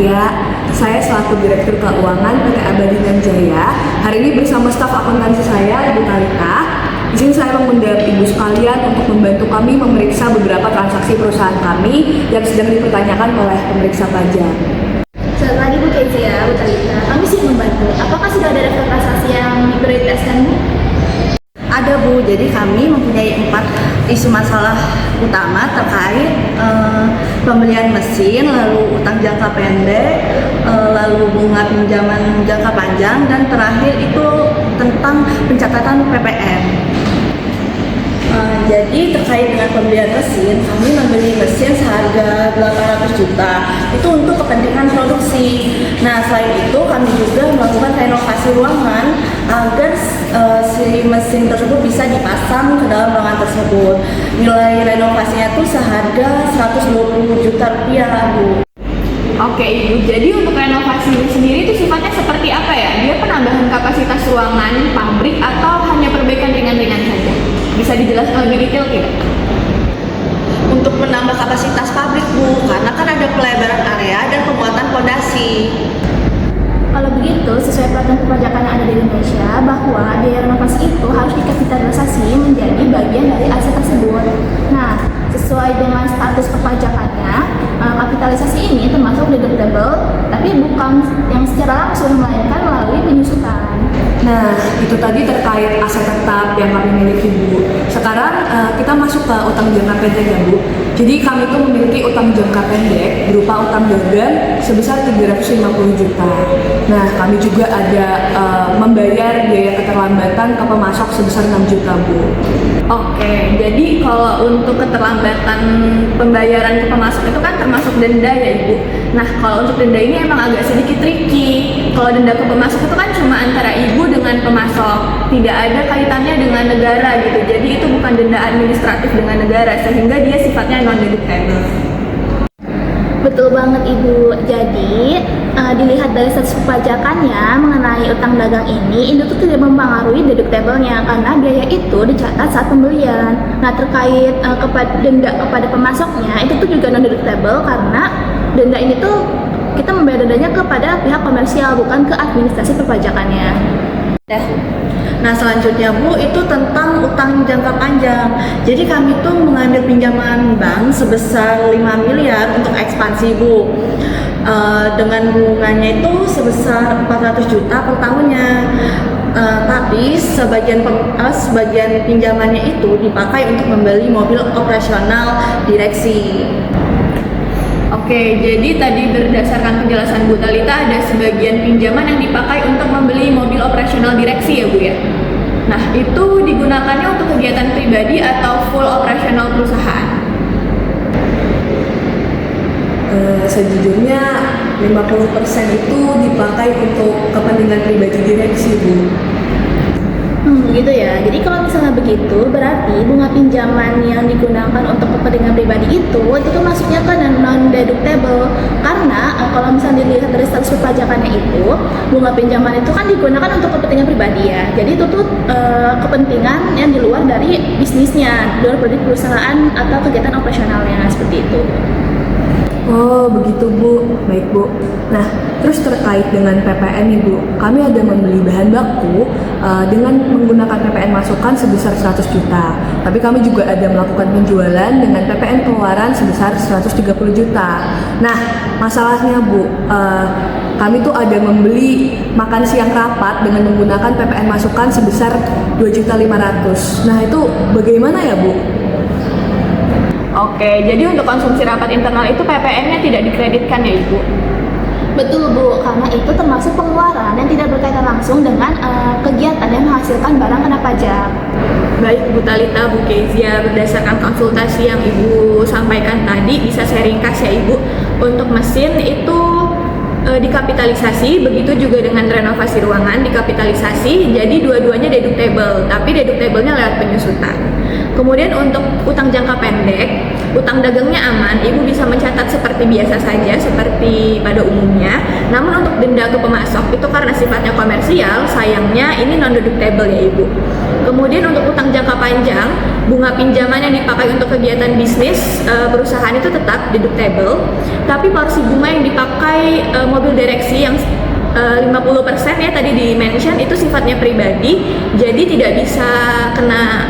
Satria. Saya selaku Direktur Keuangan PT Abadinan Jaya. Hari ini bersama staf akuntansi saya, Ibu Talita. Di sini saya mengundang Ibu sekalian untuk membantu kami memeriksa beberapa transaksi perusahaan kami yang sedang dipertanyakan oleh pemeriksa pajak. Selamat pagi Bu Kezia, Bu Talita. Kami siap membantu. Apakah sudah ada daftar transaksi yang diprioritaskan Bu? Ada Bu, jadi kami mempunyai 4 isu masalah utama terkait pembelian mesin, lalu utang jangka pendek, lalu bunga pinjaman jangka panjang, dan terakhir itu tentang pencatatan PPN. Jadi terkait dengan pembelian mesin, kami membeli mesin seharga 800 juta itu untuk kepentingan produksi. Nah, selain itu kami juga melakukan renovasi ruangan agar si mesin tersebut bisa dipasang ke dalam ruangan tersebut. Nilai renovasinya itu seharga 120 juta rupiah, Bu. Oke Ibu, jadi untuk renovasi ini sendiri itu sifatnya seperti apa ya? Dia penambahan kapasitas ruangan, pabrik, atau hanya perbaikan ringan-ringan saja? Bisa dijelaskan lebih detail tidak? Untuk menambah kapasitas pabrik, Bu, karena kan ada pelebaran area dan pembuatan fondasi. Kalau begitu, sesuai peraturan perpajakan yang ada di Indonesia, bahwa biaya renovasi itu harus dikapitalisasi menjadi bagian dari aset tersebut. Nah, sesuai dengan status perpajakannya, kapitalisasi ini termasuk deductible, tapi bukan yang secara langsung, melainkan melalui penyusutan. Nah, itu tadi terkait aset tetap yang kami miliki, Bu. Sekarang kita masuk ke utang jangka pendek ya, Bu. Jadi kami tuh memiliki utang jangka pendek berupa utang dagang sebesar 350 juta. Nah, kami juga ada membayar biaya keterlambatan ke pemasok sebesar 6 juta, Bu. Oke, jadi kalau untuk keterlambatan pembayaran ke pemasok itu kan termasuk denda ya Ibu. Nah, kalau untuk denda ini emang agak sedikit tricky. Kalau denda ke pemasok itu kan cuma antara Ibu dengan pemasok, tidak ada kaitannya dengan negara gitu. Jadi itu bukan denda administratif dengan negara, sehingga dia sifatnya non-deductible. Betul banget Ibu. Jadi dilihat dari status perpajakannya mengenai utang dagang ini itu tidak mempengaruhi deductible-nya karena biaya itu dicatat saat pembelian. Nah, terkait denda kepada pemasoknya itu tuh juga non-deductible karena denda ini tuh kita membayar dendanya kepada pihak komersial, bukan ke administrasi perpajakannya. Nah, selanjutnya Bu, itu tentang utang jangka panjang. Jadi kami tuh mengambil pinjaman bank sebesar 5 miliar untuk ekspansi, Bu. Dengan bunganya itu sebesar 400 juta per tahunnya. Tapi sebagian pinjamannya itu dipakai untuk membeli mobil operasional direksi. Oke, jadi tadi berdasarkan penjelasan Bu Talita ada sebagian pinjaman yang dipakai untuk membeli mobil operasional direksi ya Bu ya? Nah, itu digunakannya untuk kegiatan pribadi atau full operasional perusahaan? Sejujurnya 50% itu dipakai untuk kepentingan pribadi direksi, Bu. Gitu ya. Jadi kalau misalnya begitu, berarti bunga pinjaman yang digunakan untuk kepentingan pribadi itu tuh masuknya ke non-deductible. Karena kalau misalnya dilihat dari status perpajakannya itu, bunga pinjaman itu kan digunakan untuk kepentingan pribadi ya. Jadi itu tuh kepentingan yang di luar dari bisnisnya, di luar dari perusahaan atau kegiatan operasionalnya, seperti itu. Oh, begitu Bu. Baik Bu. Nah, terus terkait dengan PPN nih Bu, kami ada membeli bahan baku dengan menggunakan PPN masukan sebesar 100 juta. Tapi kami juga ada melakukan penjualan dengan PPN keluaran sebesar 130 juta. Nah, masalahnya Bu, kami tuh ada membeli makan siang rapat dengan menggunakan PPN masukan sebesar 2.500.000. Nah, itu bagaimana ya Bu? Oke, jadi untuk konsumsi rapat internal itu PPN-nya tidak dikreditkan ya Ibu? Betul Bu, karena itu termasuk pengeluaran yang tidak berkaitan langsung dengan kegiatan yang menghasilkan barang kena pajak. Baik Bu Talita, Bu Kezia, berdasarkan konsultasi yang Ibu sampaikan tadi, bisa saya ringkas ya Ibu. Untuk mesin itu dikapitalisasi, begitu juga dengan renovasi ruangan dikapitalisasi, jadi dua-duanya deductible, tapi deductible-nya lewat penyusutan. Kemudian untuk utang jangka pendek, utang dagangnya aman, Ibu bisa mencatat seperti biasa saja, seperti pada umumnya. Namun untuk denda ke pemasok itu karena sifatnya komersial, sayangnya ini non-deductible ya Ibu. Kemudian untuk utang jangka panjang, bunga pinjaman yang dipakai untuk kegiatan bisnis perusahaan itu tetap deductible, tapi porsi bunga yang dipakai mobil direksi yang 50% ya tadi di-mention itu sifatnya pribadi, jadi tidak bisa kena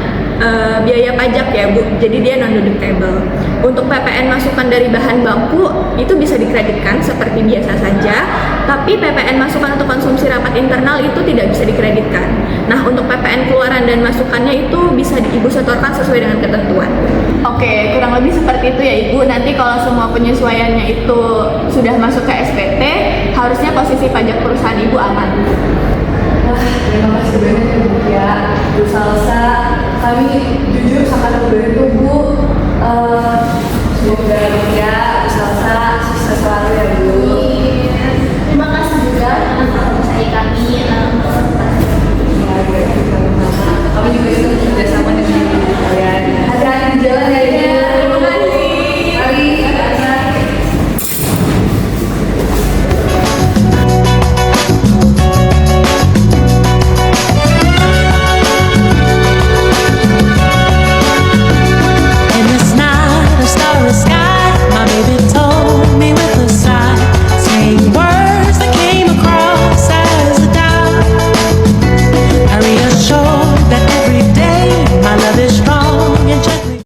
biaya pajak ya Bu, jadi dia non-deductible. Untuk PPN masukan dari bahan baku itu bisa dikreditkan seperti biasa saja, tapi PPN masukan untuk konsumsi rapat internal itu tidak bisa dikreditkan. Nah, untuk PPN keluaran dan masukannya itu bisa Ibu setorkan sesuai dengan ketentuan. Oke, kurang lebih seperti itu ya Ibu. Nanti kalau semua penyesuaiannya itu sudah masuk ke SPT, harusnya posisi pajak perusahaan Ibu aman. Wah, terima kasih banyak ya Bu ya, Bu Salsa. Kami jujur sangat terbantu Bu. Semoga Bu ya, Bu Salsa sukses selalu ya Bu.